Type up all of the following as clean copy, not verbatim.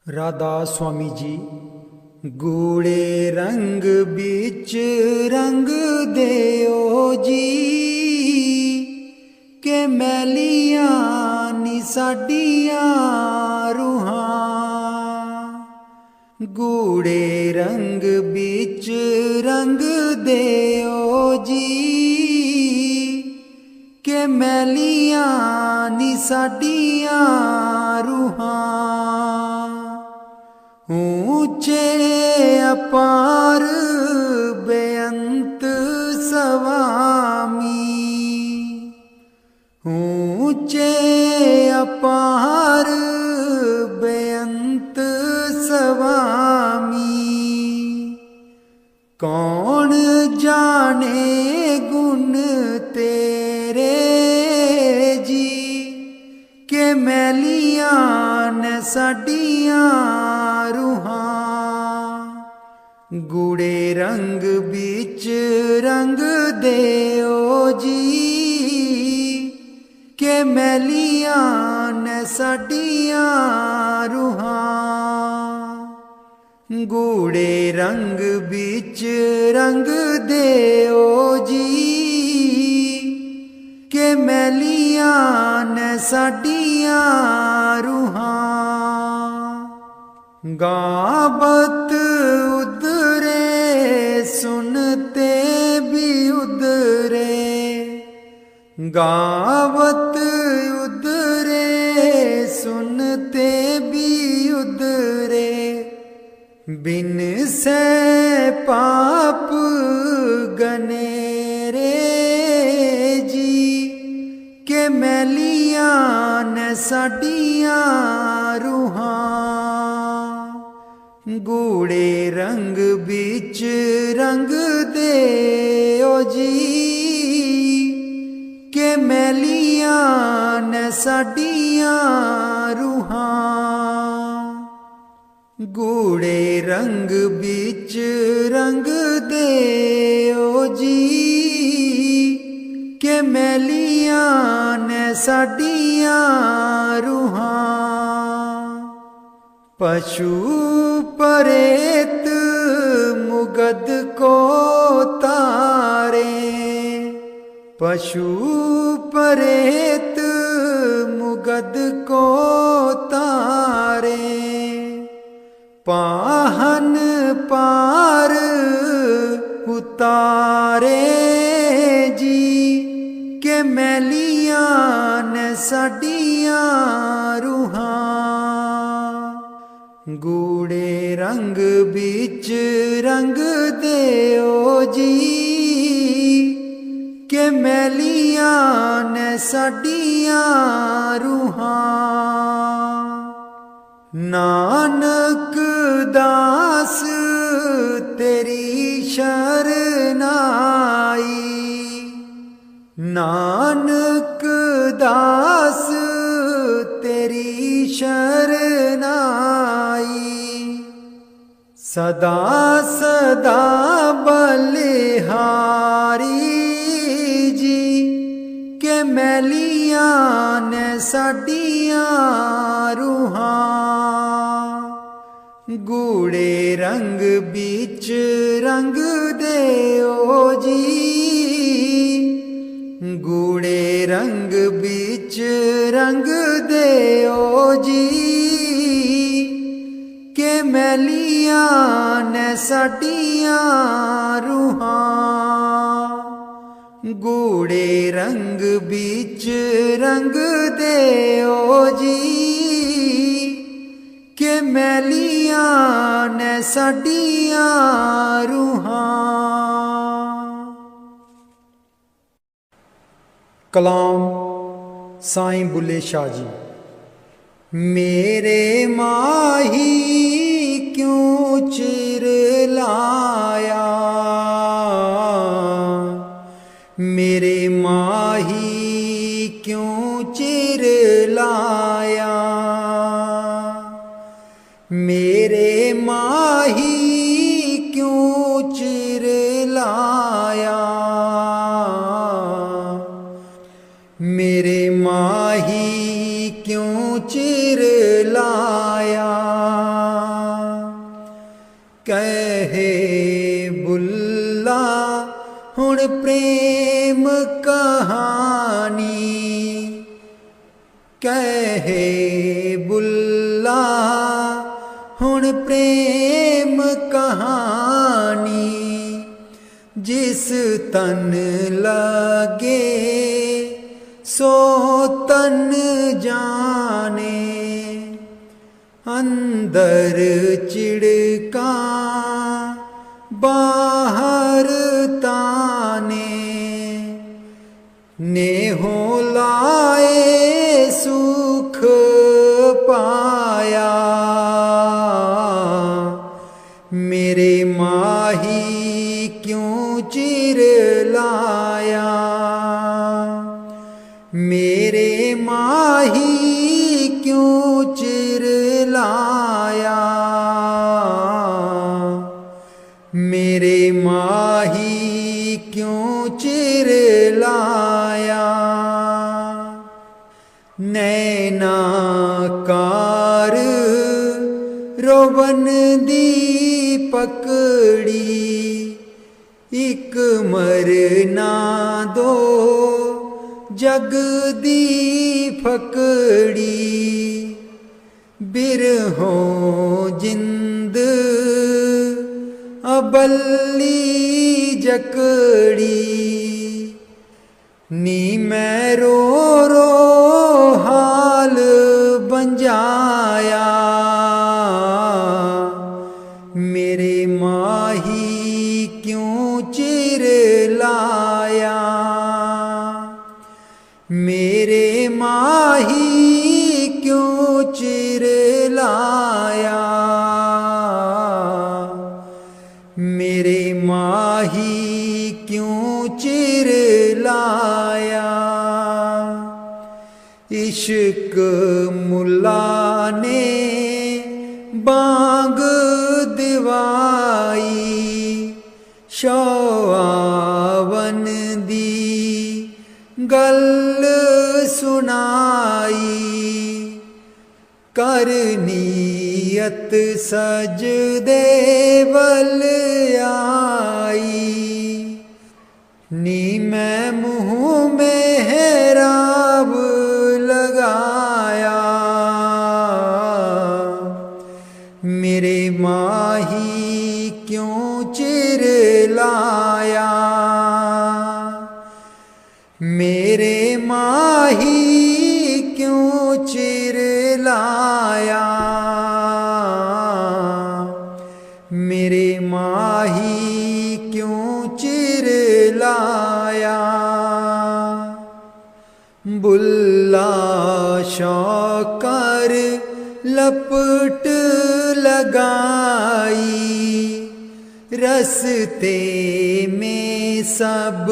राधा स्वामी जी। गूढ़े रंग बिच रंग देओ जी, के मैलियां नी साडियां रूहां। गूढ़े रंग बिच रंग देओ जी, के मैलियां नी साडियां रूहां। ऊंचे अपार बेअंत स्वामी, ऊंचे अपार बेअंत स्वामी। कौन जाने गुण तेरे जी, के मैलियां ने साडियां रूहां। गूढ़े रंग बिच रंग देओ जी, के मैलियां ने साडियां रूहां। गूढ़े रंग बिच रंग देओ जी, के मैलियां ने साडियां रूहां। गाबत उदरे सुनते भी उदरे, गावत उदरे सुनते भी उदरे। बिन से पाप गनेरे जी, के मैलियां ने साडियां रूहां। गूढ़े रंग बिच रंग देओ जी, के मैलियां ने साडियां रूहां। गूढ़े रंग बिच रंग देओ जी, के मैलियां ने साडियां रूहां। पशु परेत मुगद को तारे, पशु परेत मुगद को तारे। पाहन पार उतारे जी, के मैलियां ने साडियां रूहां। गूढ़े रंग बिच रंग देओ जी, के मैलियां ने साडियां रूहां। नानक दास तेरी शरनाई, नानक दास तेरी शरनाई। सदा सदा बलिहारी जी, के मैलियां ने साडियां रूहां। गूढ़े रंग बिच रंग देओ जी, गूढ़े रंग बिच रंग देओ जी, के मैलियां ने साडियां रूहां। गूढ़े रंग बिच रंग देओ जी, के मैलियां ने साडियां रूहां। कलाम साईं बुल्ले शाह जी। मेरे माही क्यों चिर लाया, मेरे माही क्यों चिर लाया। मेरे माही क्यों चिर लाया, मेरे माही क्यों चिर लाया। कहे बुल्ला हुण प्रेम कहानी, कहे बुल्ला हुण प्रेम कहानी। जिस तन लगे सो तन जाने, अंदर चिड़का बाहर ताने। नेहो लाए सुख पाया, मेरे माही क्यों चिर लाया। मेरे माही क्यों चिर लाया, मेरे माही क्यों चिर लाया। नैनाकार रोवन दी पकड़ी, इक मरना दो जग दी फकड़ी। बिरहों जिंद अबल्ली जकड़ी, नी मैं रो रो हाल बंजाया। मेरे माही क्यों चिर लाया, मेरे माही क्यों चिर लाया। मेरे माही क्यों चिर लाया। इश्क मुल्ला ने बांग दिवाई, शौआवन दी गल सुनाई। कर नीयत सजदे वल आई, नी मैं मुँह मेहराब लगाया। मेरे माही क्यों चिर लाया, मेरे माही क्यों चिर लाया। मेरे माही क्यों चिर लाया। बुल्ला शौकर लपट लगाई, रस्ते में सब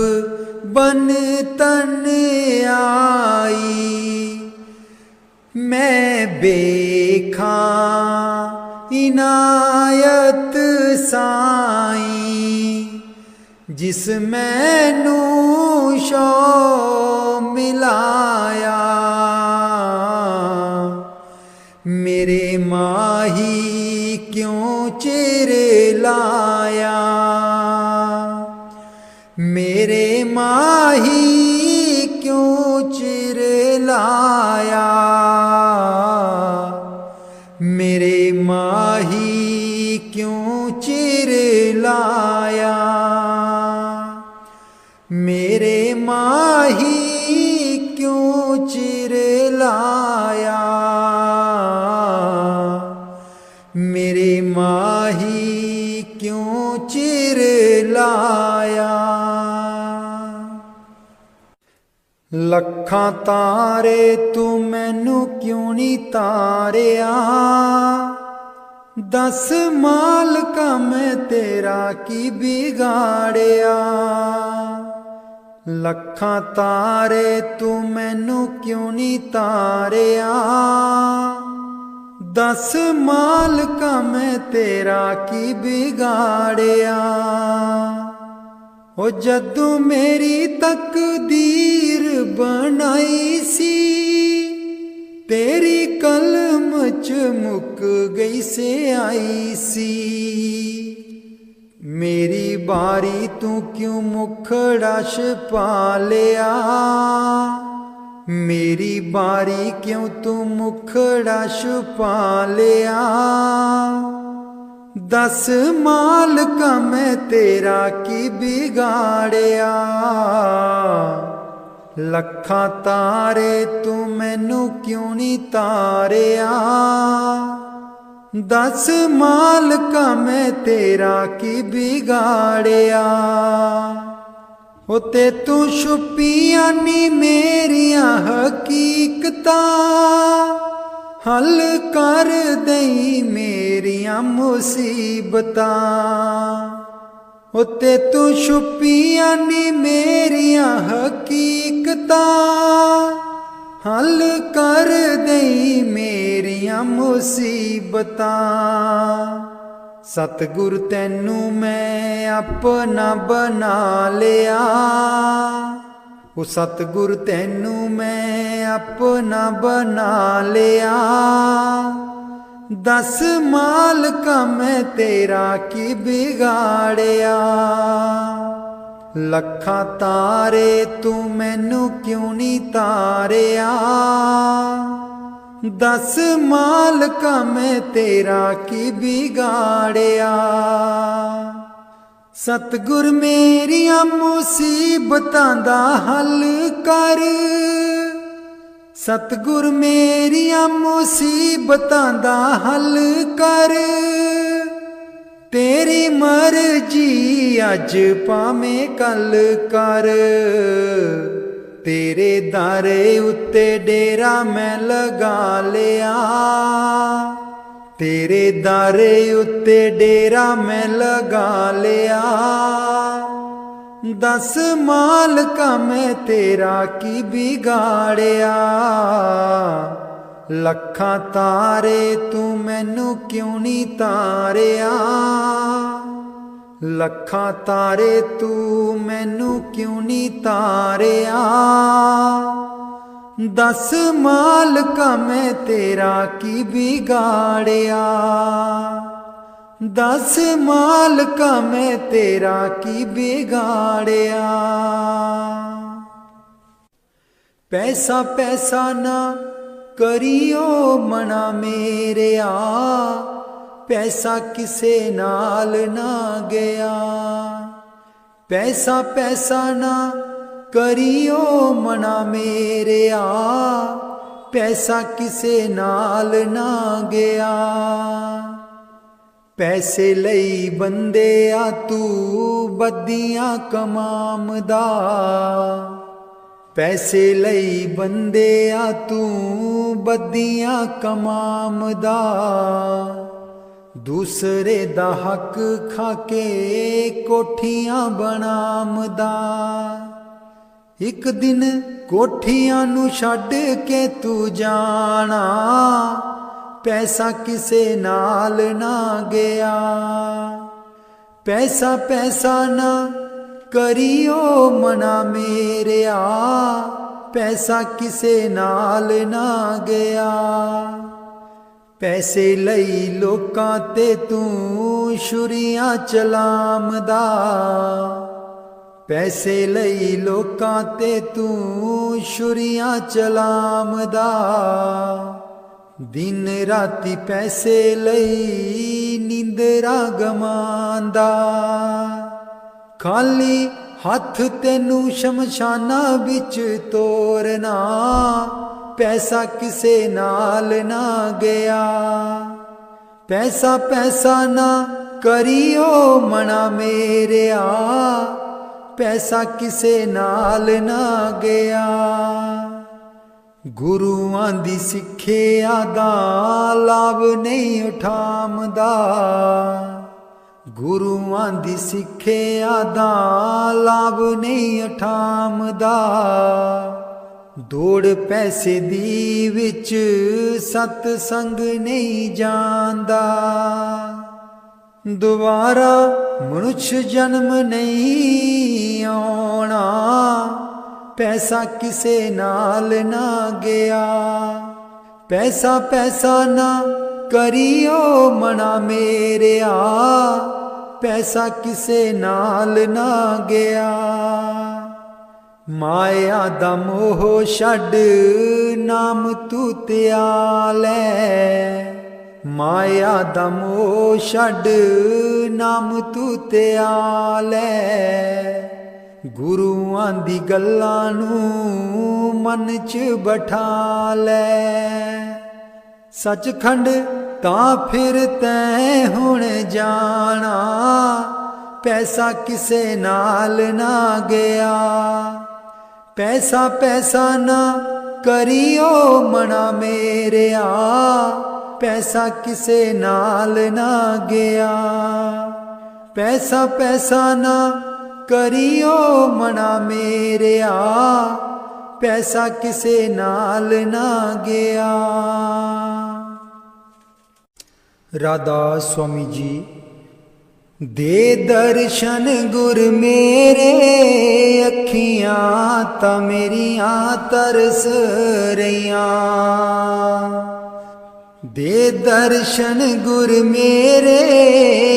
बन तन आई। मैं बेखा इनायत साई, जिस मैनू शौ मिलाया। मेरे माही क्यों चिर लाया, मेरे माही क्यों चिर लाया। मेरे माही क्यों चिर लाया। मेरे माही क्यों चिर लाया। मेरे माही क्यों चिर लाया। लखां तारे तू मैनू क्यों नी तारिया, दस मालका मैं तेरा की बिगाड़िया। लखां तारे तू मैनू क्यों नी तारिया, दस मालका मैं तेरा की बिगाड़िया। ओ जदू मेरी तकदीर बनाई सी, तेरी कलम च मुक गई से आई सी। मेरी बारी तू क्यों मुखड़ा छुपा लिया, मेरी बारी क्यों तू मुखड़ा छुपा लिया। दस मालका मैं तेरा की बिगाड़िया, लखा तारे तू मैनू क्यों नहीं तारिया। दस मालका मैं तेरा की बिगाड़िया। ते तू छुपिया नी मेरिया हकीकता, हल कर दई मेरिया मुसीबता। ते तू छुपिया नी मेरिया हकीकता, हल कर दई मेरिया मुसीबता। सतगुर तैनू मैं अपना बना लिया, वो सतगुर तैनू मैं अपना बना लिया। दस मालका मैं तेरा की बिगाड़िया, लखा तारे तू मैनू क्यों नहीं तारिया। दस मालका मैं तेरा की बिगाड़िया। सतगुर मेरिया मुसीबतां दा हल कर, सतगुर मेरिया मुसीबतां दा हल कर। तेरी मर्जी अज भावें कल कर, तेरे दारे उत्ते डेरा मैं लगा लिया। तेरे दारे उत्ते डेरा मैं लगा लिया। दस मालका मैं तेरा की बिगाड़िया, लखा तारे तू मैनू क्यों नहीं तारिया। लखा तारे तू मैनू क्यों नहीं तारिया। दस मालका मैं तेरा की बिगाड़िया। दस मालका मैं तेरा की बिगाड़िया। पैसा पैसा ना करियो मना मेरिया, पैसा किसे नाल ना गया। पैसा पैसा ना करियो मना मेरिया, पैसा किसे नाल ना गया। पैसे लई बंदे आ तू बदियां कमामदा, पैसे लई बंदे आ तू बदियां कमामदा। दूसरे दा हक खाके कोठियां बनामदा। एक दिन कोठियां नू छड्ड के तू जाना, पैसा किसे नाल ना गया। पैसा पैसा ना करियो मना मेरिया, पैसा किसे नाल ना गया। पैसे लई लोकां ते तू छुरियां चलामदा, पैसे लई लोकां ते तू छुरियां चलामदा। दिन राती पैसे लई नींदरा गमांदा। खाली हथ तेनू शमशाना बिच तोरना, पैसा किसे नाल ना गया। पैसा पैसा ना करियो मना मेरिया, पैसा किसे नाल ना गया। गुरुआं दी सिक्ख्या दा लाभ नहीं उठामदा, गुरुआं दी सिक्ख्या दा लाभ नहीं उठामदा। दौड़ पैसे दी विच सतसंग नहीं जांदा। दोबारा मनुष्य जन्म नहीं आना, पैसा किसे नाल ना गया। पैसा पैसा ना करियो मना मेरिया, पैसा किसे नाल ना गया। माया दा मोह छड्ड नाम तू त्यालै, माया दा मोह छड्ड नाम तू त्यालै। गुरुआं दी गल्लां नूं मन च बठा लै। सचखंड तां फिर तैं हुण जाना, पैसा किसे नाल ना गया। पैसा पैसा ना करियो मना मेरिया, पैसा किसे नाल ना गया। पैसा पैसा ना करियो मना मेरिया, पैसा किसे नाल ना गया। राधा स्वामी जी। दे दर्शन गुर मेरे, अखियां ता मेरियां तरस रहियां। दे दर्शन गुर मेरे,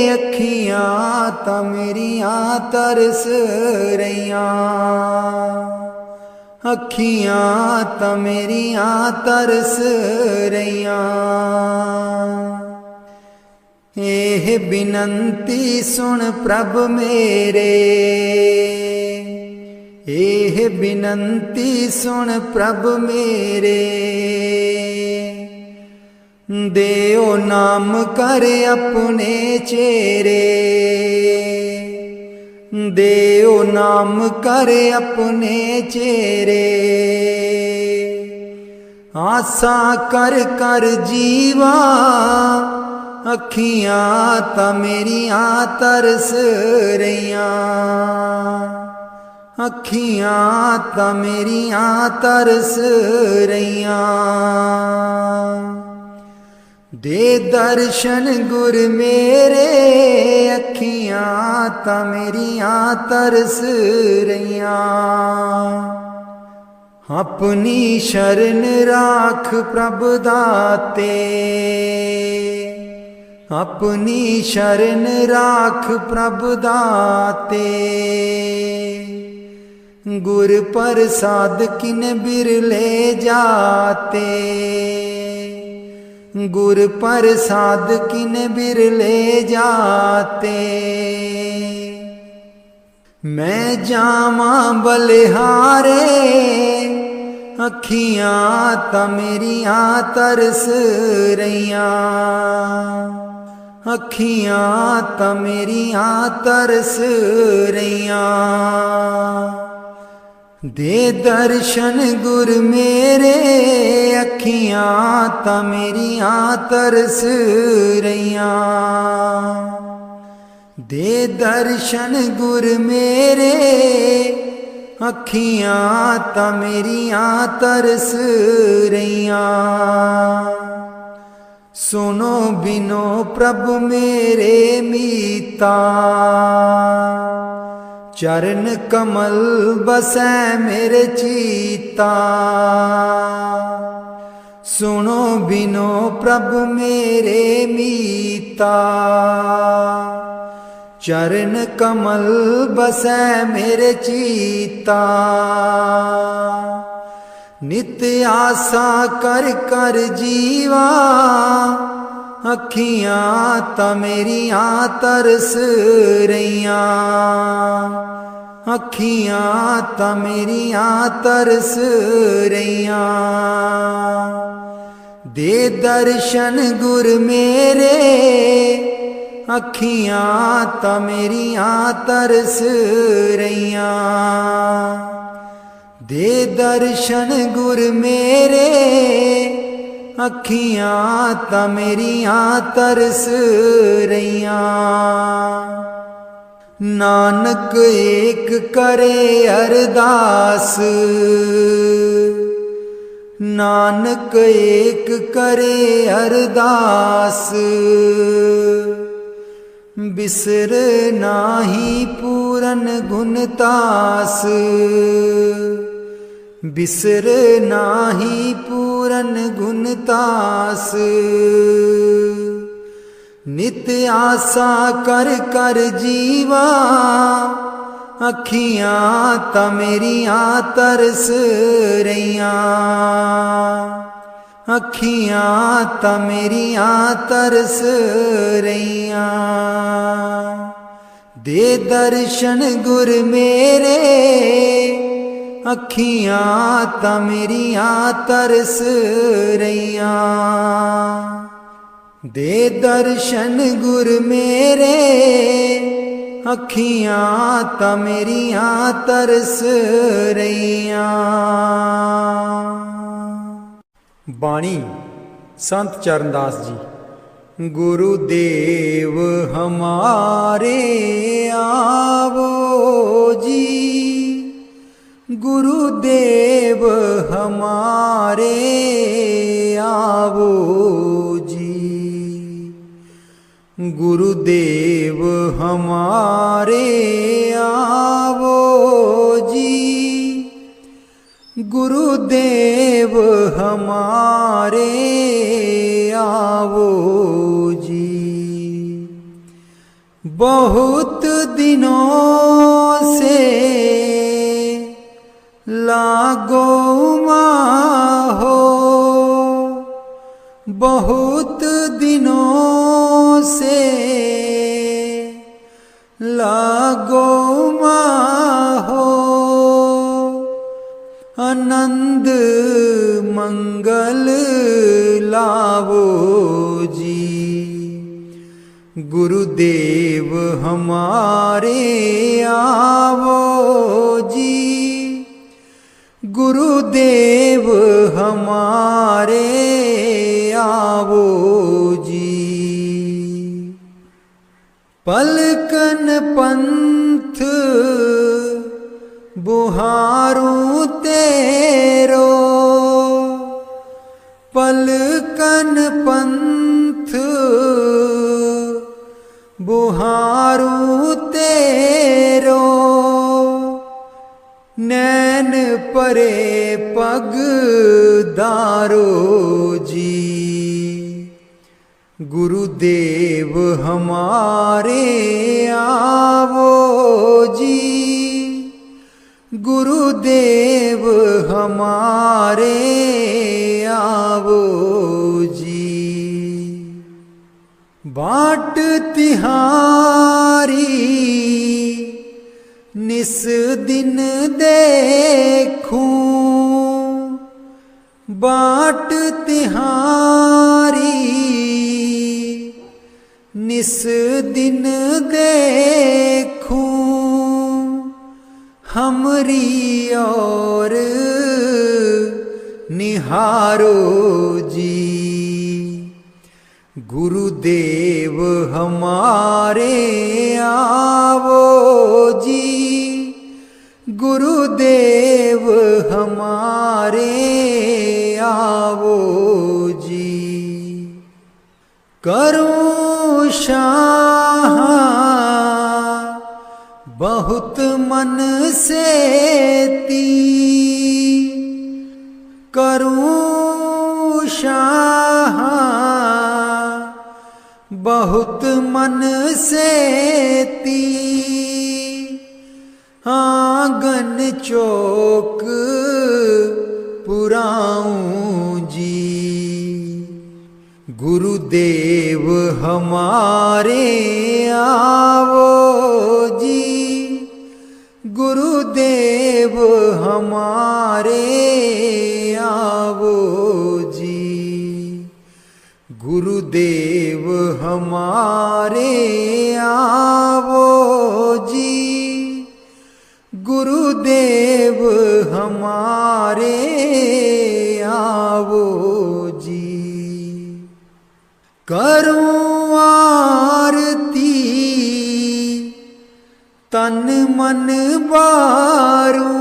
अखियां ता मेरियां तरस रहियां। अखियां ता मेरियां तरस रहियां। एह बिनंती सुन प्रभ मेरे, एह बिनंती सुन प्रभ मेरे। देओ नाम कर अपने चेरे, देओ नाम कर अपने चेरे। आसा कर कर जीवा, अखियां ता मेरियां तरस रहियां। अखियां ता मेरियां तरस रहियां। दे दर्शन गुर मेरे, अखियां ता मेरियां तरस रहियां। अपनी शरण राख प्रभ दाते, अपनी शरण राख प्रभ दाते। गुर प्रसाद किन बिरले जाते, गुर प्रसाद किन बिरले जाते। मैं जावा बलिहारे, अखियां ता मेरियां तरस रहियां। अखियां ता मेरियां तरस रहियां। दे दर्शन गुर मेरे, अखियां ता मेरियां तरस रहियां। दे दर्शन गुर मेरे, अखियां ता मेरियां तरस रहियां। सुनो बिनो प्रभु मेरे मीता, चरण कमल बसै मेरे चीता। सुनो बिनो प्रभु मेरे मीता, चरण कमल बसै मेरे चीता। नित्य आसा कर कर जीवा, अखियां ता मेरियां तरस रहियां। अखियां ता मेरियां तरस रहियां। दे दर्शन गुर मेरे, अखियां ता मेरियां तरस रहियां। दे दर्शन गुर मेरे, अखियां ता मेरियां तरस रहियां। नानक एक करे अरदास, नानक एक करे अरदास। बिसर नाही पूरन गुणतास, बिसर नाही पूरन पूरन गुणतास। नित आसा कर कर जीवा, अखियां ता मेरियां तरस रहियां। अखियां ता मेरियां तरस रहियां। दे दर्शन गुर मेरे, अखियां ता मेरियां तरस रहियां। दे दर्शन गुर मेरे, अखियां ता मेरियां तरस रहियां। बाणी संत चरणदास जी। गुरुदेव हमारे आवो जी, गुरुदेव हमारे आवो जी। गुरुदेव हमारे आवो जी, गुरुदेव हमारे आवो जी। बहुत दिनों से लागो माहो, बहुत दिनों से लागो माहो। आनंद मंगल लावो जी। गुरुदेव हमारे आवो जी, गुरुदेव हमारे आवो जी। पलकन पंथ बुहारूं तेरो, पलकन पंथ बुहारूं तेरो। नैन परे पग दारो जी। गुरुदेव हमारे आवो जी, गुरुदेव हमारे आवो जी। बाट तिहारी निस दिन देखूं, बाट तिहारी निस दिन देखूं। हमरी और निहारो जी। गुरुदेव हमारे आवो जी, गुरुदेव हमारे आवो जी। करूं शाह बहुत मन से ती, करूं शाह बहुत मन से ती। आंगन चौक पुराऊं जी। गुरुदेव हमारे आवो जी, गुरुदेव हमारे आवो जी। गुरुदेव हमारे आवो जी, गुरुदेव हमारे आवो जी। करूं आरती तन मन बारूं,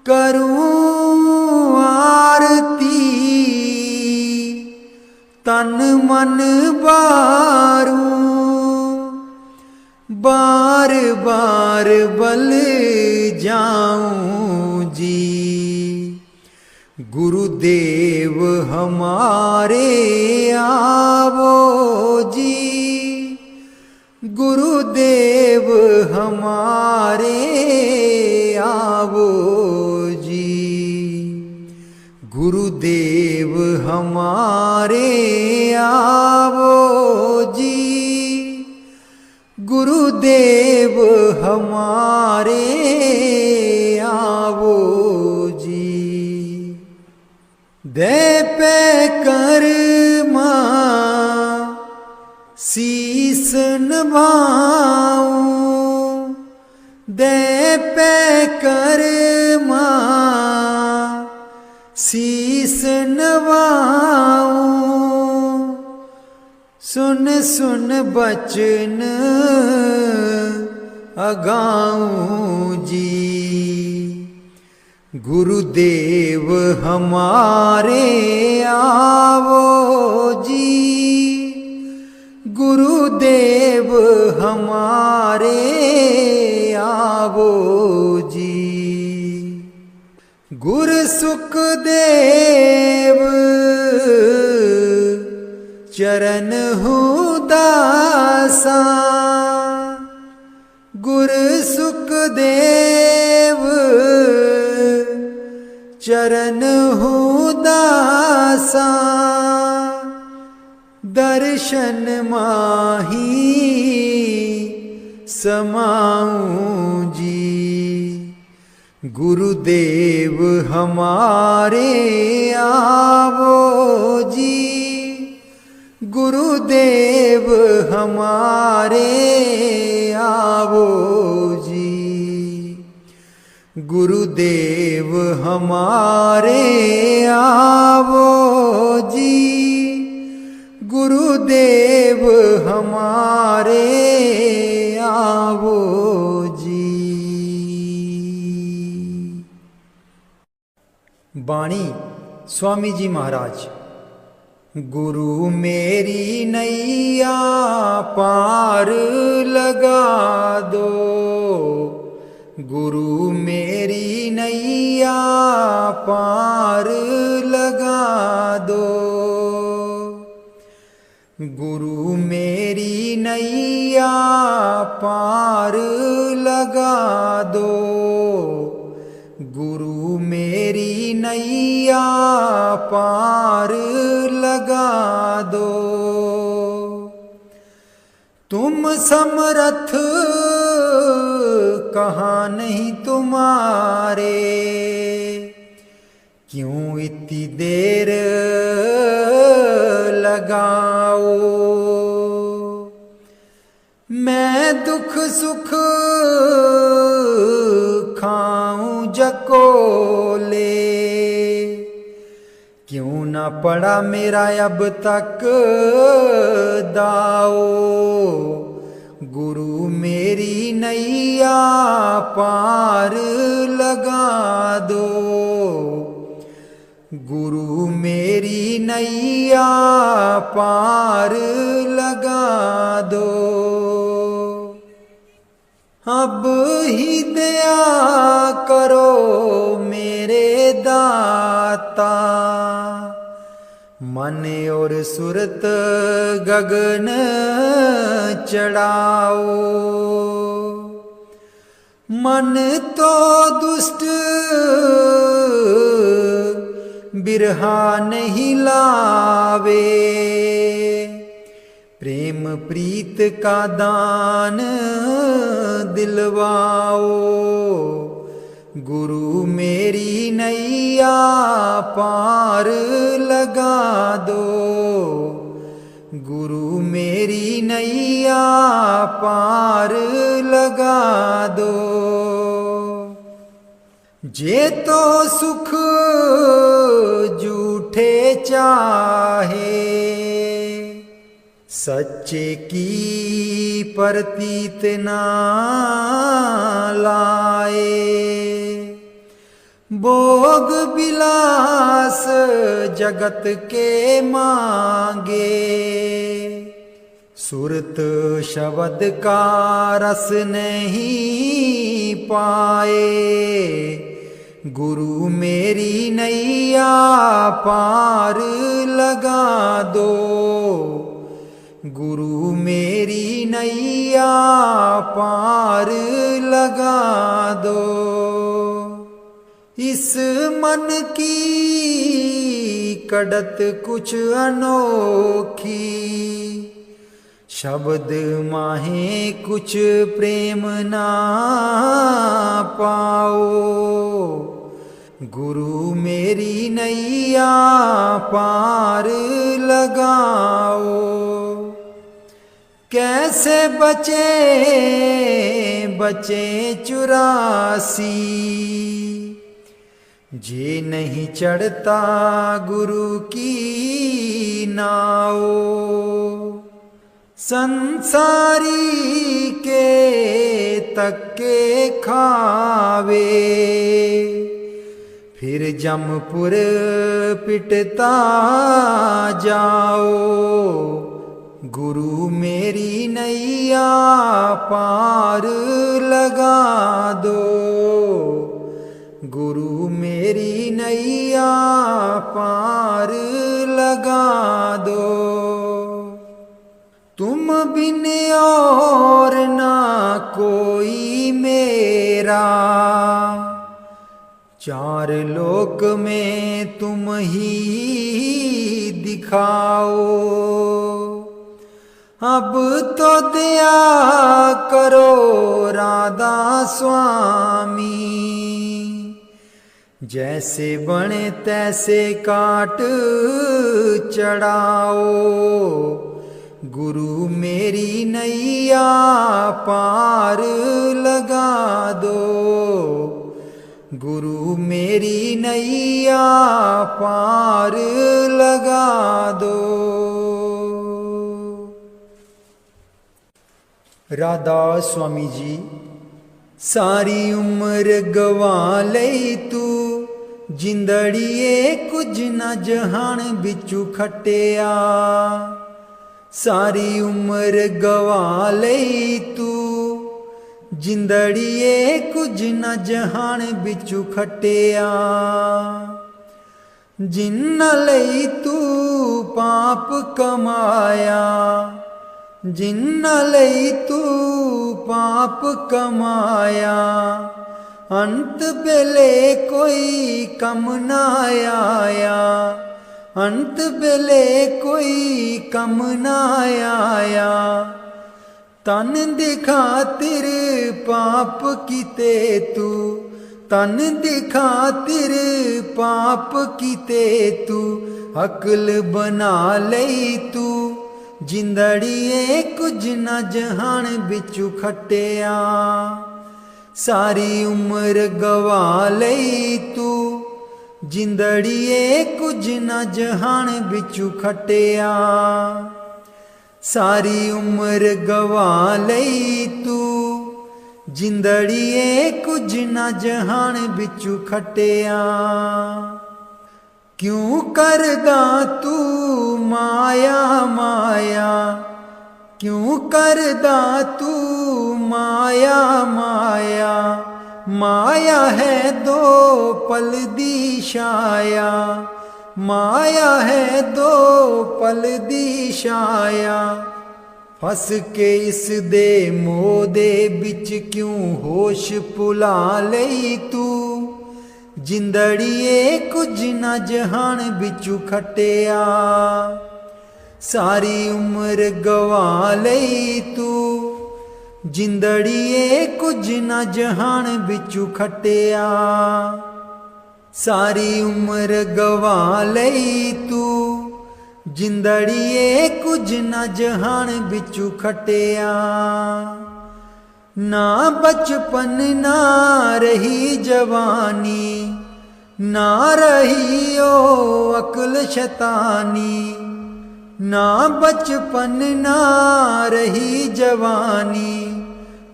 करूं आरती तन मन बारूं। बार बार बल जाऊं जी। गुरुदेव गुरुदेव हमारे आवो जी, गुरुदेव हमारे आवो जी, गुरुदेव हमारे आवो जी, गुरुदेव हमारे आवो जी। दे पे कर्मा शीस नभाऊं, दे पे कर्मा शीस नभाऊं, सुन सुन बचन अगाऊं जी, गुरुदेव हमारे आवो जी, गुरुदेव हमारे आवो जी। गुर सुखदेव चरण हूँ दासा, गुर सुखदेव चरण हूँ दासा, दर्शन माही समाऊं जी, गुरुदेव हमारे आवो जी, गुरुदेव हमारे आवो जी, गुरुदेव हमारे आवो जी, गुरुदेव हमारे आवो जी। बाणी स्वामी जी महाराज। गुरु मेरी नैया पार लगा दो, गुरु मेरी नैया पार लगा दो, गुरु मेरी नैया पार लगा दो, गुरु मेरी नैया पार लगा दो। तुम समर्थ कहाँ नहीं तुम्हारे, क्यों इतनी देर लगाओ, मैं दुख सुख खाऊं जकोले, क्यों ना पड़ा मेरा अब तक दाओ, गुरु मेरी नैया पार लगा दो, गुरु मेरी नैया पार लगा दो। अब ही दया करो मेरे दाता, मन और सुरत गगन चढ़ाओ, मन तो दुष्ट बिरहा नहीं लावे, प्रेम प्रीत का दान दिलवाओ, गुरु मेरी नैया पार लगा दो, गुरु मेरी नैया पार लगा दो। जे तो सुख झूठे चाहे, सच्चे की प्रतीत ना लाए, भोग विलास जगत के मांगे, सुरत शब्द का रस नहीं पाए, गुरु मेरी नैया पार लगा दो, गुरु मेरी नैया पार लगा दो। इस मन की कड़त कुछ अनोखी, शब्द माहे कुछ प्रेम ना पाओ, गुरु मेरी नैया पार लगाओ। कैसे बचे बचे 84, जे नहीं चढ़ता गुरु की नाव। संसारी के तक्के खावे, फिर जमपुर पिटता जाओ, गुरु मेरी नैया पार लगा दो, गुरु मेरी नैया पार लगा दो। तुम बिन और ना कोई मेरा, चार लोक में तुम ही दिखाओ। अब तो दया करो राधा स्वामी, जैसे बने तैसे काट चढ़ाओ, गुरु मेरी नैया पार लगा दो, गुरु मेरी नैया पार लगा दो। राधा स्वामी जी सारी उम्र गवा लई तू, जिंदड़िए कुछ न जहान बिचू खटिया। सारी उम्र गवा लई तू, जिंदड़िए कुछ न जहान बिचू खटिया। जिन्ना लई तू पाप कमाया, जिन्ना लई तू पाप कमाया। अंत बेले कोई कम ना आया, अंत बेले कोई कम ना आया। तन दिखा तेरे पाप किते तू, तन दिखा तेरे पाप किते तू। अकल बना लई तू, जिंदड़िए कुछ न जहान बिचू खटिया। सारी उम्र गवा लई तू, जिंदड़िए कुछ न जहान बिचू खटिया। सारी उम्र गवा लई तू, जिंदड़िए कुछ न जहान बिचू खटिया। क्यों करदा तू माया माया, क्यों करदा तू माया माया। माया है दो पल दी छाया, माया है दो पल दी छाया। फस के इस दे मोह दे बिच क्यों होश भुला लई तू। जिंदड़िए कुछ न जहान बिचू खटिया। सारी उम्र गवा लई तू, जिंदड़िए कुछ न जहान बिचू खटिया। सारी उम्र गवा लई तू, जिंदड़िए कुछ न जहान बिचू खटिया। ना बचपन ना रही जवानी, ना रही ओ अक्ल शैतानी। ना बचपन ना रही जवानी,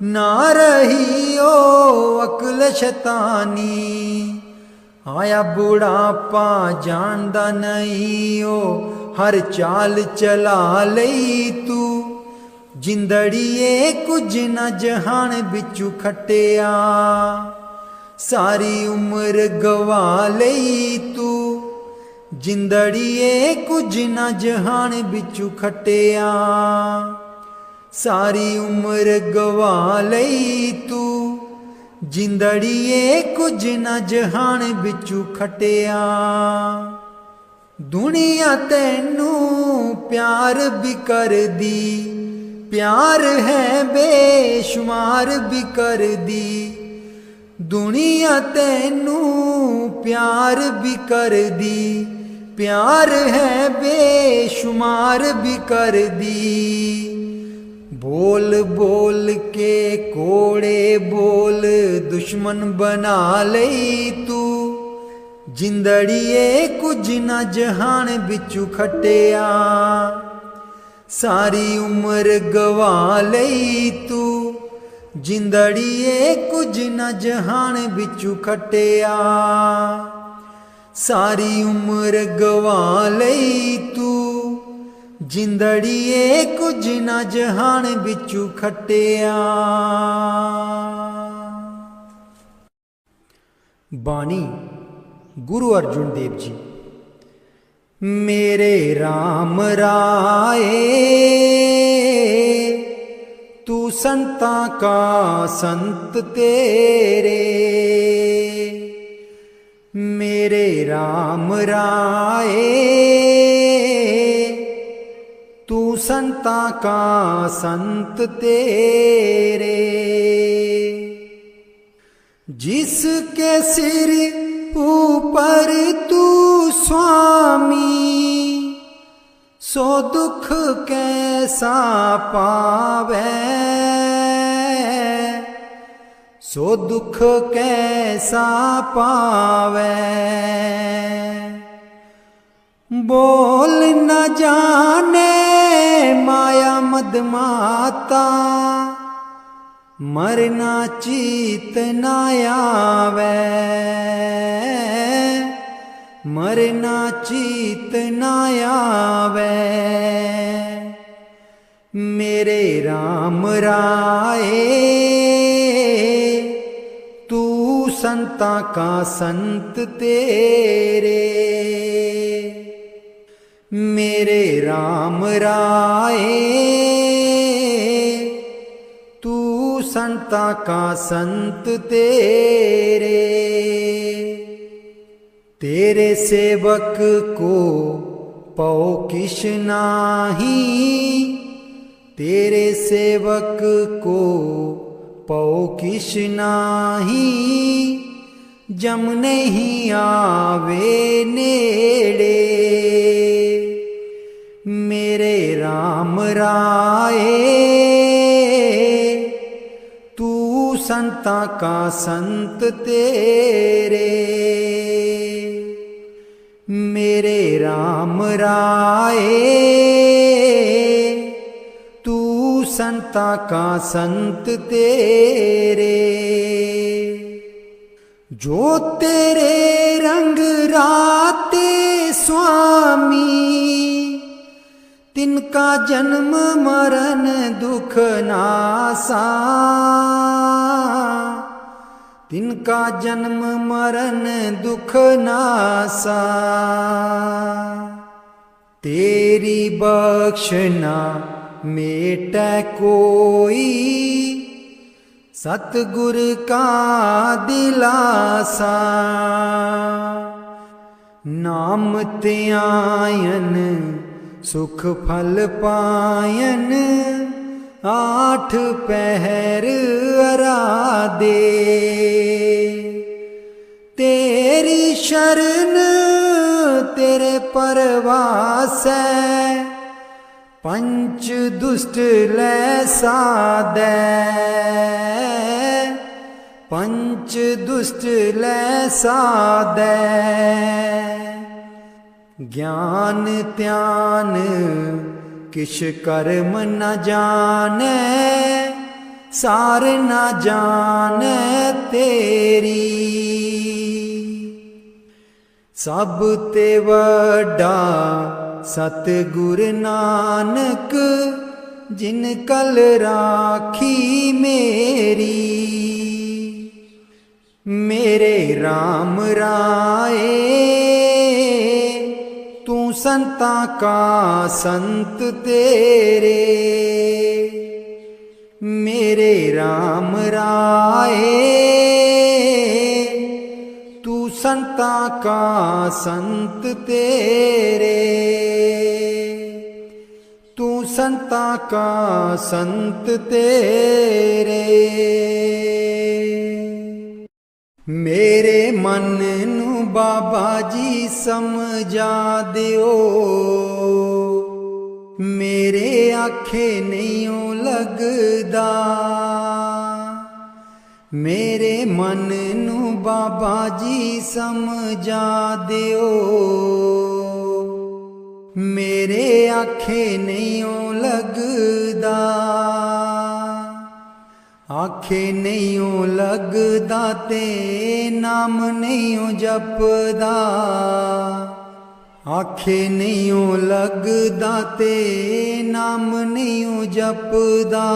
ना रही ओ अक्ल शैतानी। आया बुढ़ापा जानदा नहीं ओ हर चाल चला लई तू। जिंदड़िए कुछ न जहान बिचू खटिया। सारी उम्र गवा लई तू जिंदड़िए कुछ ना जहान बिचू खटिया सारी उम्र गवा लई तू जिंदड़िए कुछ ना जहान बिचू खटिया दुनिया तैनू प्यार भी कर दी प्यार है बेशुमार भी कर दी दुनिया तैनू प्यार भी कर दी प्यार है बेशुमार भी कर दी बोल बोल के कोड़े बोल दुश्मन बना लई तू जिंदड़िए कुछ ना जहान बिचू खटिया सारी उम्र गवा लई तू जिंदड़िए कुछ ना जहान बिचू खटिया सारी उम्र गवा लई तू जिंदड़िए कुछ ना जहान बिचू खटिया। बाणी गुरु अर्जुन देव जी। मेरे राम राये तू संता का संत तेरे मेरे राम राये तू संता का संत तेरे जिसके सिर ऊपर तू स्वामी सो दुख कैसा पावे सो दुख कैसा पावे बोल न जाने माया मद माता मरना चीत न आवे मरना चीत न आवे मेरे राम राये तू संता का संत तेरे मेरे राम राये तू संता का संत तेरे तेरे सेवक को पौ किश नाही तेरे सेवक को पौ किश नाही जम नहीं आवे नेड़े मेरे राम राये तू संता का संत तेरे मेरे राम राये तू संता का संत तेरे जो तेरे रंग राते स्वामी तिनका जन्म मरण दुख नासा तिनका जन्म मरण दुख नासा तेरी बख्शना मेटे कोई सतगुर का दिलासा नाम त्यायन सुख फल पायन आठ पहर आराधे तेरी शरण तेरे परवास पंच दुष्ट लै साधे पंच दुष्ट लै साधे ज्ञान त्यान किश कर्म न जाने सार न जाने तेरी सब ते वड्डा सतगुर नानक जिन कल राखी मेरी मेरे राम राए तू संता का संत तेरे। मेरे राम राए तू संता का संत तेरे। तू संता का संत तेरे। मेरे मन नू बाबा जी समझा दियो, मेरे आखे नहीं लगदा। मेरे मन नू बाबा जी समझा दियो, मेरे आखे नहीं लगदा। आखे नहीं लगदा ते नाम नहीं जपदा। आखे नहीं लगदा ते नाम नहीं जपदा।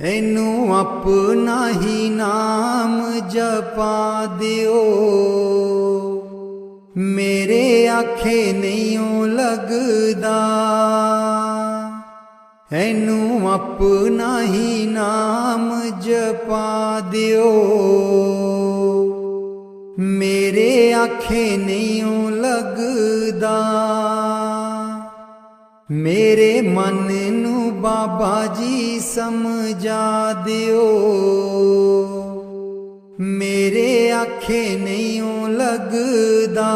एनू अपना ही नाम जपा दियो, मेरे आखे नहीं लगदा। एनू अपना ही नाम जपा दियो, मेरे आखे नहीं लगदा। मेरे मन नू बाबा जी समझा दियो, मेरे आखे नहीं लगदा।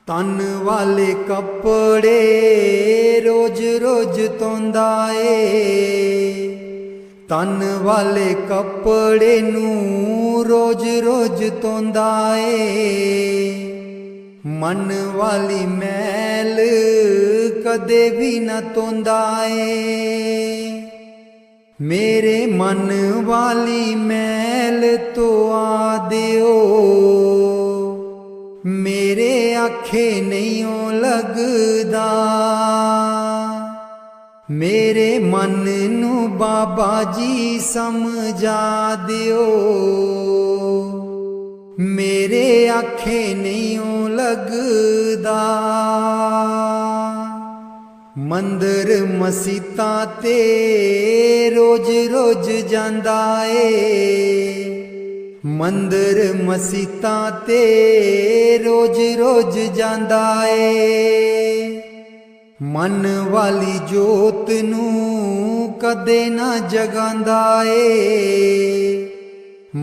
तन वाले कपड़े रोज रोज धोंदा ए। तन वाले कपड़े नू रोज रोज धोंदा ए। मन वाली मैल कदे भी न धोंदा ए। मेरे मन वाली मैल तो आ दियो, मेरे आखे नहीं लगदा। मेरे मन नू बाबा जी समझा दियो, मेरे आखे नहीं लगदा। मंदिर मसीता ते रोज रोज जांदा ए। मंदिर मसीता ते रोज रोज जांदा ए। मन वाली जोत नू कदे ना जगांदा ए।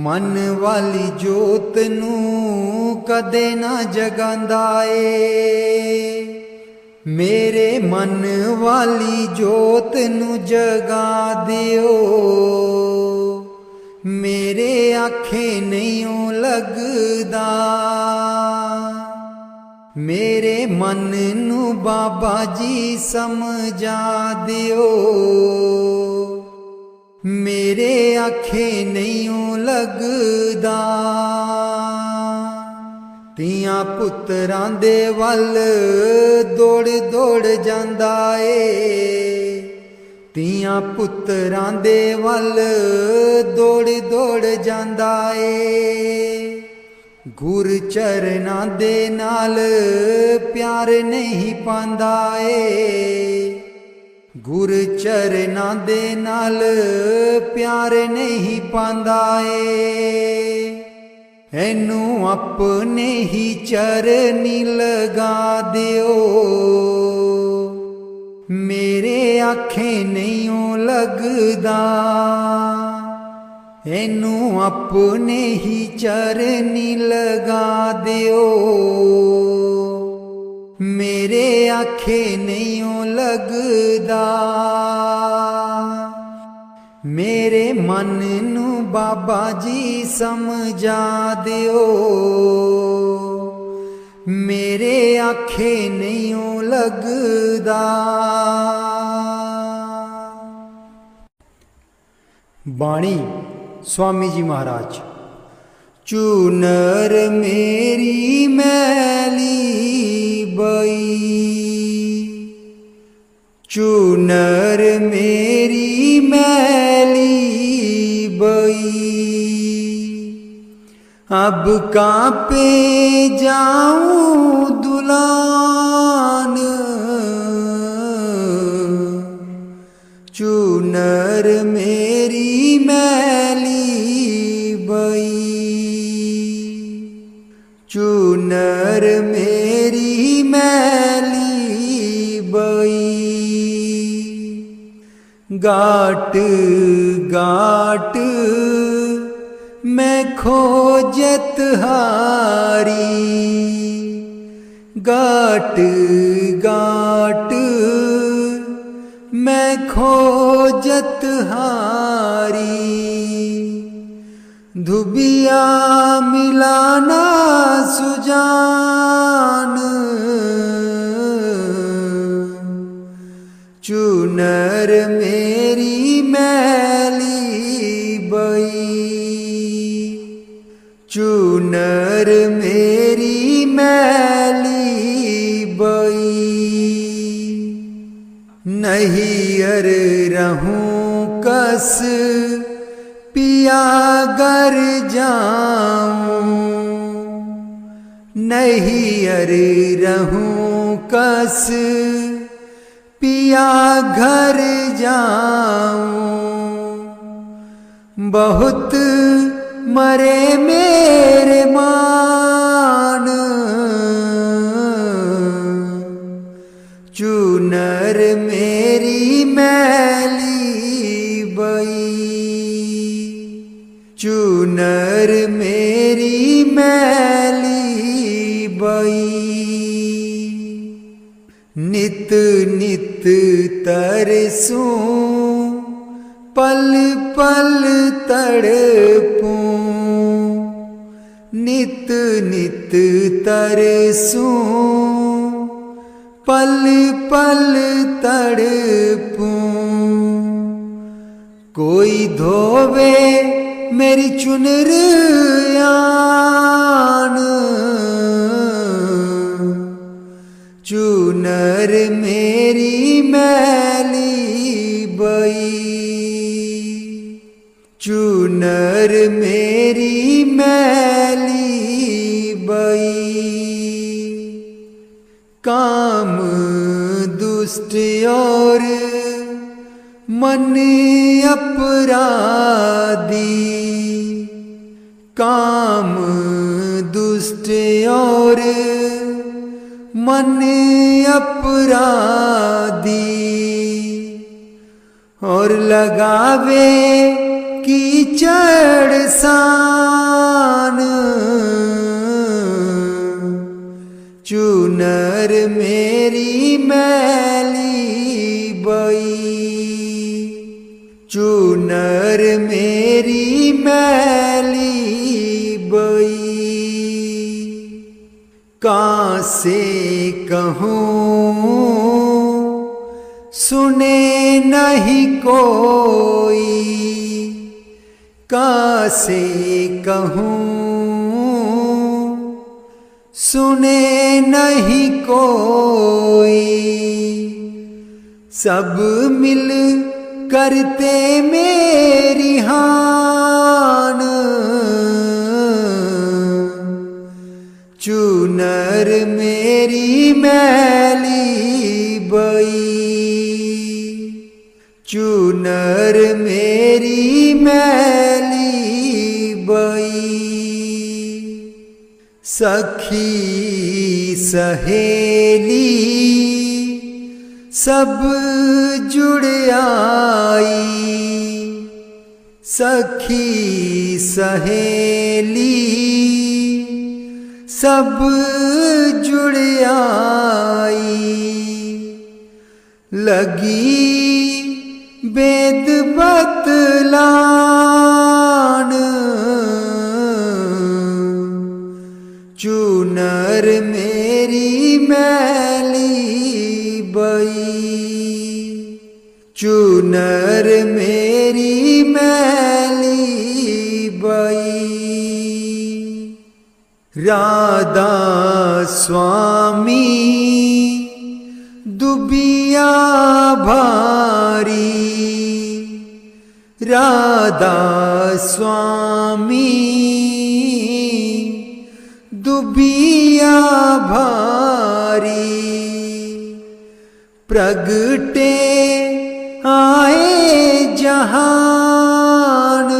मन वाली जोत नू कदे ना जगांदा ए। मेरे मन वाली जोत नू जगा दियो, मेरे आखे नहीं लगदा। मेरे मन नू बाबा जी समझा दियो, मेरे आखे नहीं लगदा। तियां पुत्रां दे वल दौड़ दौड़ जांदा ए। तियां पुत्रां दे वल दौड़ दौड़ जांदा ए। गुर चरना दे नाल प्यार नहीं पांदा ए। गुर चरना दे नाल प्यार नहीं पांदा ए। एनू अपने ही चरनी लगा दियो, मेरे आखे नहीं लगदा। एनू अपने ही चरनी लगा दियो, मेरे आखे नहीं लगदा। मेरे मन नू बाबा जी समझा दियो, मेरे आखे नहीं लगदा। बाणी स्वामी जी महाराज। चूनर मेरी मैली बई, चूनर मेरी मैली अब कांपे जाऊं दुलान, चूनर मेरी मैली बई, चूनर मेरी मैली बई। गाट गाट मैं खोजत हारी, गाट गाट मैं खोजत हारी। धुबिया मिलाना सुजान, चूनर मेरी मैली बई, चूनर मेरी मैली बई। नहीं अर रहूं कस पिया गर जाऊं, नहीं अर रहूं कस पिया घर जाऊं। बहुत मरे मेरे मान, चूनर मेरी मैली बई, चूनर मेरी मैली बई। नित नित तरसूं पल पल तड़पूं, नित नित तरसूं पल पल तड़पूं। कोई धोवे मेरी चुनर यान, चूनर मेरी मैली बई, चूनर मेरी मैली बई। काम दुष्ट और मन अपराधी, काम दुष्ट और मन अपराधी। और लगावे कीचड़ सान, चूनर मेरी मैली बई, चूनर मेरी मैली बई। कहाँ से कहूँ सुने नहीं कोई, कहाँ से कहूँ सुने नहीं कोई। सब मिल करते मेरी हान, चूनर मेरी मैली बई, चूनर मेरी मैली बई। सखी सहेली सब जुड़ आई, सखी सहेली सब जुड़ आई। लगी वेद बतलान, चूनर मेरी मैली बई, चूनर मेरी मैली बई। राधा स्वामी दुबिया भारी, राधा स्वामी दुबिया भारी, प्रगटे आए जहान,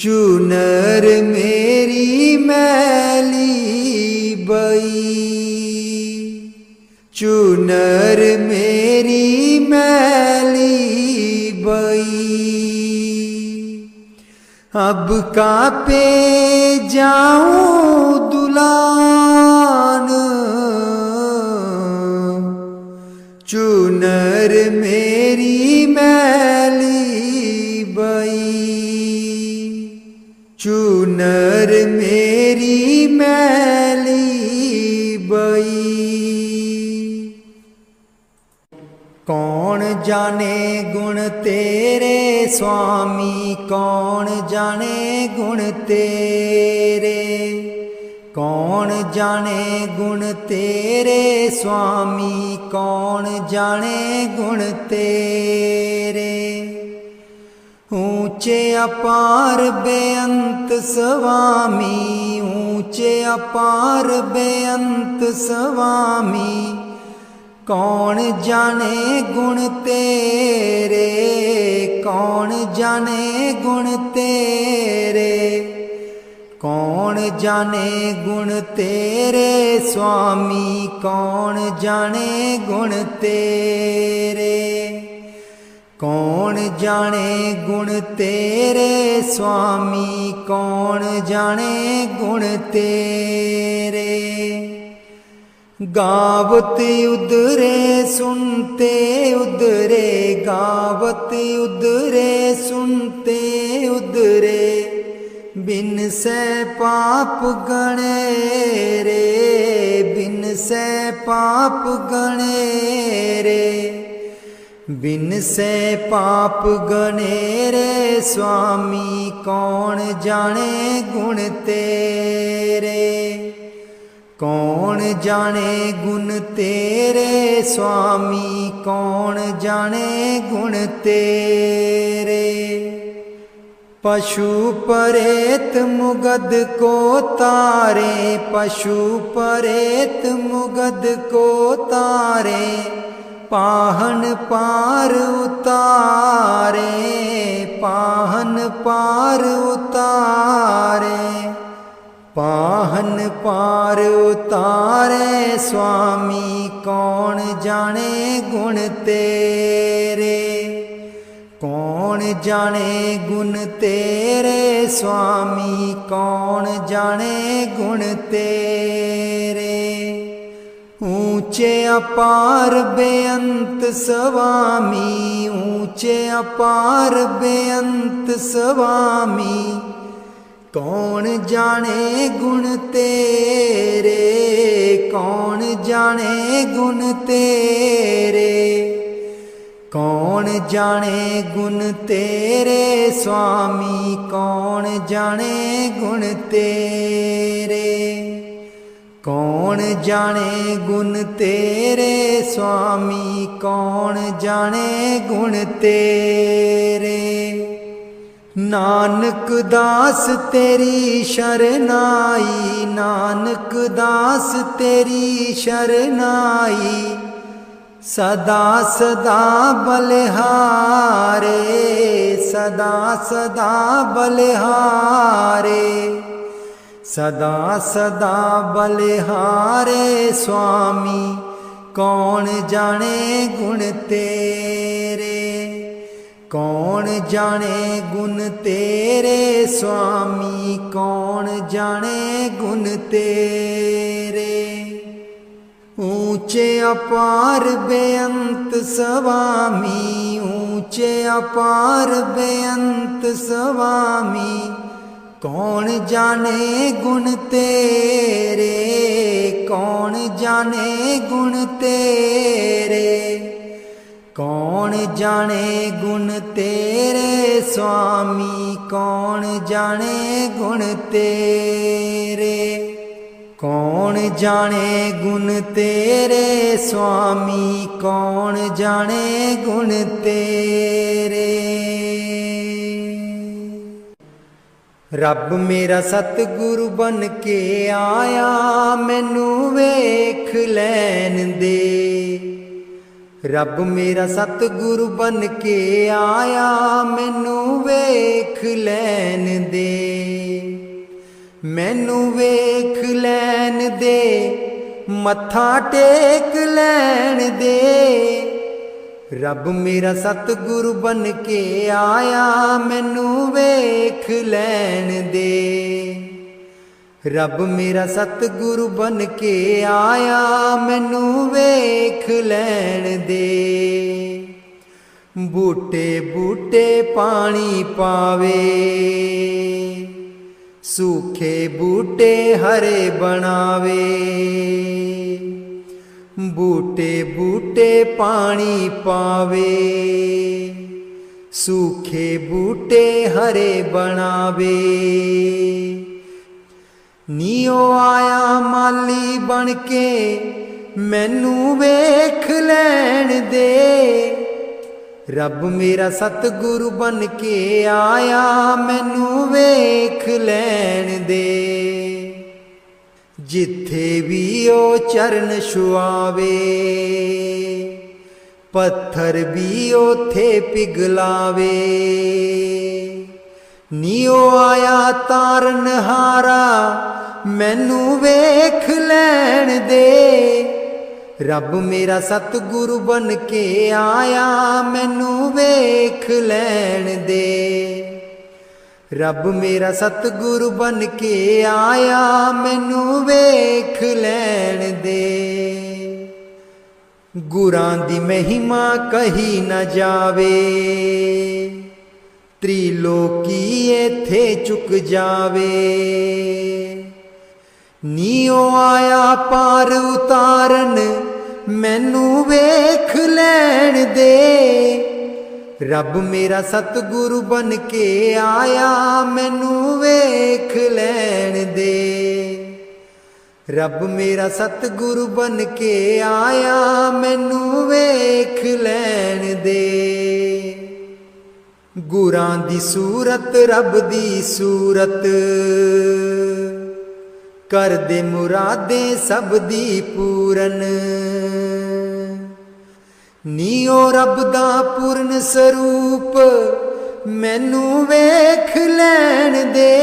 चुनर मेरी मैली बई, चुनर मेरी मैली बई। अब कापे जाऊं दुलान, चुनर मेरी मैली बई, चुनर मेरी मैली बई। कौन जाने गुण तेरे स्वामी, कौन जाने गुण तेरे, कौन जाने गुण तेरे स्वामी, कौन जाने गुण तेरे। ऊंचे अपार बेअंत स्वामी, ऊंचे अपार बेअंत स्वामी, कौन जाने गुण तेरे, कौन जाने गुण तेरे, कौन जाने गुण तेरे स्वामी, कौन जाने गुण तेरे, कौन जाने गुण तेरे स्वामी, कौन जाने गुण तेरे। गावत उदरे सुनते उदरे, गावत उदरे सुनते उदरे, बिन से पाप गणे रे, बिन से पाप गणे रे, बिन से पाप गणे रे स्वामी, कौन जाने गुण तेरे, कौन जाने गुण तेरे स्वामी, कौन जाने गुण तेरे। पशु परेत मुगद को तारे, पशु परेत मुगद को तारे, पाहन पार उतारे, पाहन पार उतारे, पाहन पार उतारे स्वामी, कौन जाने गुण तेरे, कौन जाने गुण तेरे स्वामी, कौन जाने गुण तेरे। ऊंचे अपार बेअंत स्वामी, ऊंचे अपार बेअंत स्वामी, कौन जाने गुण तेरे, कौन जाने गुण तेरे, कौन जाने गुण तेरे स्वामी, कौन जाने गुण तेरे, कौन जाने गुण तेरे स्वामी, कौन जाने गुण तेरे। नानक दास तेरी शरनाई, नानक दास तेरी शरनाई, सदा सदा बलिहारे, सदा सदा बलिहारे, सदा सदा बलिहारे स्वामी, कौन जाने गुण तेरे, कौन जाने गुण तेरे स्वामी, कौन जाने गुण तेरे। ऊंचे अपार बेअंत स्वामी, ऊंचे अपार बेअंत स्वामी, कौन जाने गुण तेरे, कौन जाने गुण तेरे, कौन जाने गुण तेरे स्वामी, कौन जाने गुण तेरे। कौन जाने गुण तेरे स्वामी, कौन जाने गुण तेरे। रब मेरा सतगुरु बन के आया, मैनू वेख लैन दे। रब मेरा सतगुरु बन के आया, मैनू वेख लैन दे। मैनू वेख लैन दे, मत्था टेक लैन दे। रब मेरा सतगुरु बन के आया, मैनू वेख लैन दे। रब मेरा सतगुरु बन के आया, मैनू वेख लैन दे। बूटे बूटे पानी पावे, सूखे बूटे हरे बनावे। बूटे बूटे पानी पावे, सूखे बूटे हरे बनावे। नीओ आया माली बन के, मैनू वेख लैन दे। रब मेरा सतगुरु बन के आया, मैनू वेख लैन दे। जिथे भी ओ चरण छुआवे, पत्थर भी ओथे पिघलावे। नीओ आया तारनहारा, मैनू वेख लैन दे। रब मेरा सतगुरु बन के आया, मैनू वेख लैन दे। रब मेरा सतगुरु बन के आया, मैनू वेख लैन दे। गुरां दी महिमा कही न जावे, त्रिलोकी इत्थे चुक जावे। नीओ आया पार उतारन, मैनू वेख लैन दे। रब मेरा सतगुरु बन के आया, मैनू वेख लैन दे। रब मेरा सतगुरु बन के आया, मैनू वेख लैन दे। गुरां दी सूरत रब दी सूरत, कर दे मुरादे सब दी पूरन। नीओ रब दा पूर्ण स्वरूप, मैनू वेख लैन दे।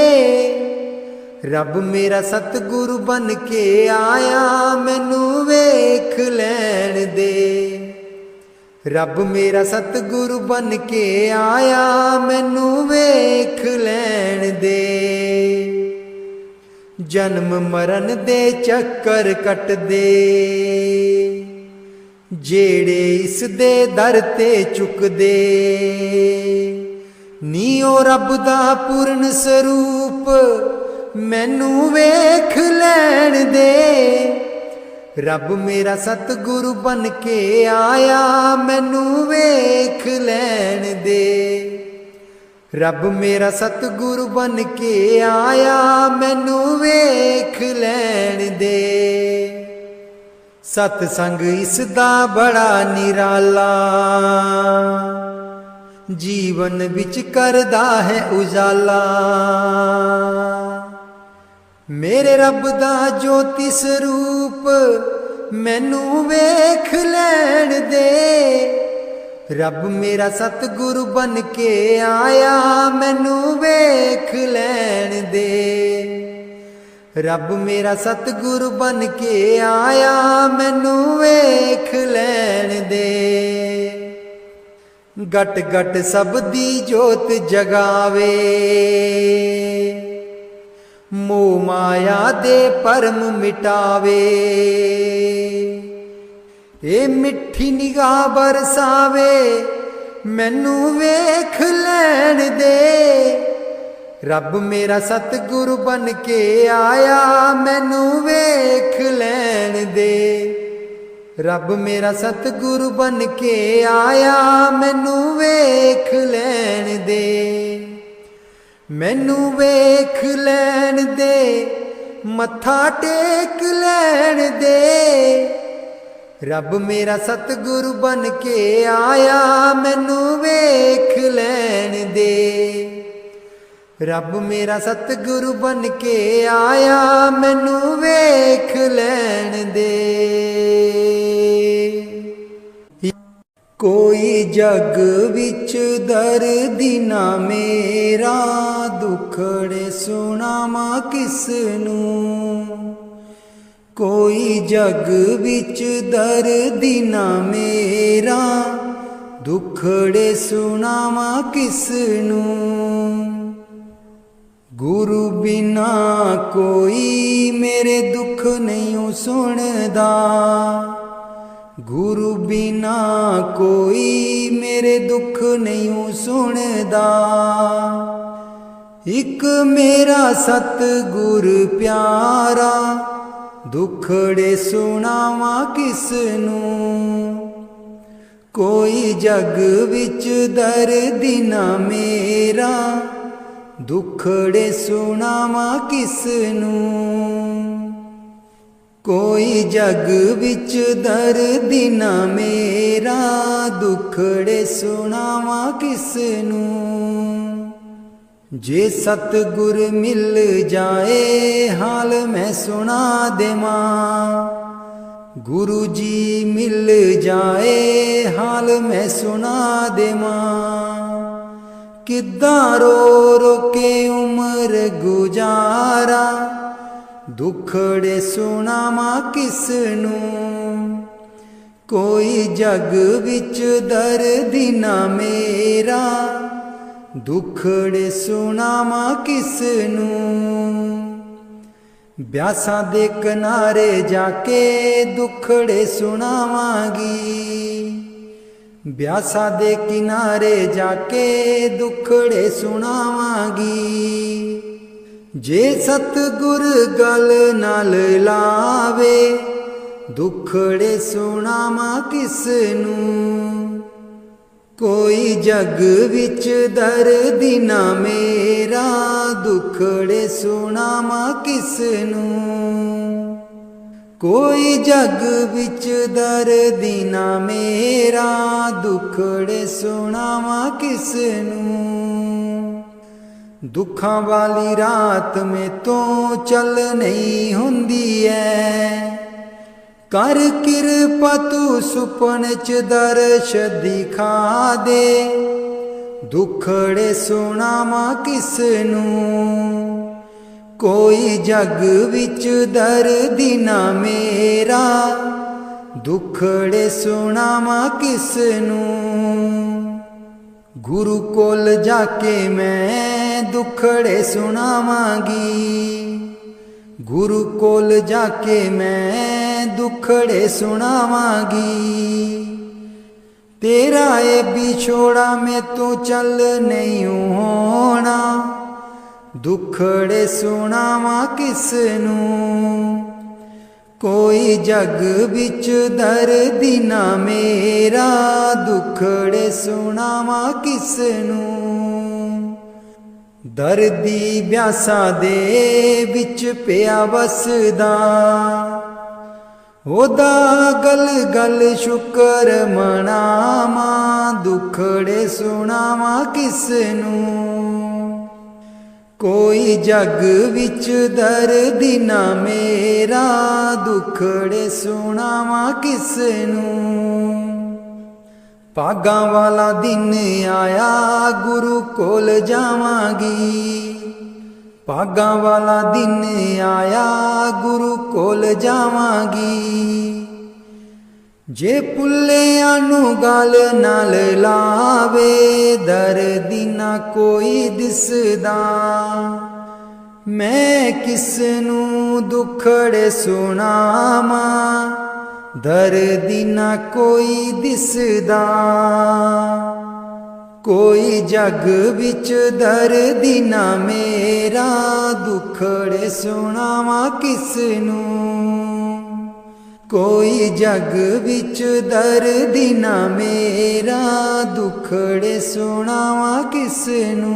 रब मेरा सतगुरु बन के आया, मैनू वेख लैन दे। रब मेरा सतगुरु बन के आया, मैनू वेख लैन दे। जन्म मरण दे चक्कर कट दे, जेड़े इस दे दर ते चुक दे। नीओ रब दा पूर्ण स्वरूप, मैनू वेख लैन दे। रब मेरा सतगुरु बन के आया, मैनू वेख लैन दे। रब मेरा सतगुरु बन के आया, मैनू वेख लैन दे। सतसंग इसदा बड़ा निराला, जीवन विच करदा है उजाला। मेरे रब दा ज्योति स्वरूप, मैनू वेख लैन दे। रब मेरा सतगुरु बन के आया, मैनू वेख लैन दे। रब मेरा सतगुरु बन के आया, मैनू वेख लैन दे। गट गट सब दी जोत जगावे, मोह माया दे परम मिटावे। ए मिठी निगाह बरसावे, मैनू वेख लैन दे। रब मेरा सतगुरु बन के आया, मैनू वेख लैन दे। रब मेरा सतगुरु बन के आया, मैनू वेख लैन दे। मैनू वेख लैन दे, मत्था टेक लैण दे। रब मेरा सतगुरु बन के आया, मैनू वेख लैण दे। रब मेरा सतगुरु बन के आया, मैनू वेख लैण दे। कोई जग विच दर्दी ना मेरा, दुखड़े सुनावा किसनू। कोई जग विच दर्दी ना मेरा, दुखड़े सुनावा किसनू। गुरु बिना कोई मेरे दुख नहीं सुनदा। गुरु बिना कोई मेरे दुख नहीं सुनदा। इक मेरा सतगुर प्यारा, दुखड़े सुनावा किसनू। कोई जग विच दर्दी ना मेरा, दुखड़े सुनावा किसनू। कोई जग विच दर्दी ना मेरा, दुखड़े सुनावा किसनू। जे सतगुर मिल जाए हाल मैं सुना देवां। गुरु जी मिल जाए हाल मैं सुना देवां। किद्दां रो रो के उम्र गुजारा, दुखड़े सुनावा किसनू। कोई जग विच दर्दी ना मेरा, दुखड़े सुनावा किसनू। ब्यासां दे किनारे जाके दुखड़े सुनावांगी। ब्यासां दे किनारे जाके दुखड़े सुनावांगी। जे सतगुर गल नाल लावे, दुखड़े सुनावा किसनू। कोई जग विच दर्दी ना मेरा, दुखड़े सुनावा किसनू। कोई जग विच दर्दी ना मेरा, दुखड़े सुनावा किसनू। दुखां वाली रात में तो चल नहीं हुंदी है। कर किरपा तू सुपन च दर्श दिखा दे, दुखड़े सुनावा किसनू। कोई जग विच दर्दी ना मेरा, दुखड़े सुनावा किसनू। गुरु कोल जाके मैं दुखड़े सुनावांगी। गुरु कोल जाके मैं दुखड़े सुनावांगी। तेरा ये बिछोड़ा में तो चल नहीं होना, दुखड़े सुनावा किसनू। कोई जग विच दर्दी ना मेरा, दुखड़े सुनावा किसनू। दर्दी ब्यासा दे विच पिया वसदा, ओदा गल गल शुकर मनावा, दुखड़े सुनावा किसनू। कोई जग विच दर्दी ना मेरा, दुखड़े सुनावा किसनू। भागां वाला दिन आया, गुरु कोल जावांगी। भागां वाला दिन आया, गुरु कोल जावांगी। जे पुल्लियां नू गल नाल लावे, दर्दी ना कोई दिसदा। मैं किसनू दुखड़े सुनावा, दर्दी ना कोई दिसदा। कोई जग विच दर्दी ना मेरा, दुखड़े सुनावा किसनू। कोई जग विच दर्दी ना मेरा, दुखड़े सुनावा किसनू।